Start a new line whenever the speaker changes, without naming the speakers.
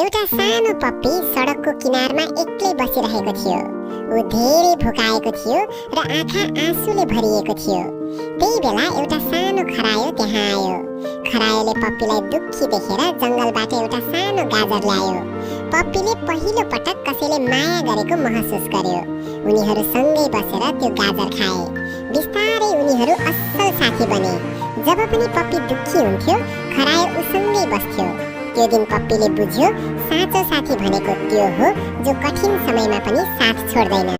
एउटा सानो पप्पी सडकको किनारमा एक्लै बसिरहेको थियो। ऊ धेरै भोकाएको थियो र आँखा आँसुले भरिएको थियो। त्यही बेला एउटा सानो खरायो त्यहाँ आयो। खरायोले पप्पीलाई दुःखी देखेर जङ्गलबाट एउटा सानो गाजर ल्यायो। पप्पीले पहिलो पटक कसैले माया गरेको महसुस गर्यो। उनीहरू सँगै बसेर त्यो गाजर खाए। बिस्तारै उनीहरू असल साथी बने। जब पनि पप्पी दुःखी हुन्थ्यो, खरायो उसँगै बस्थ्यो। त्यो दिन पप्पीले बुझ्यो, साँचो साथी भनेको त्यो हो जो कठिन समयमा पनि साथ छोड्दैन।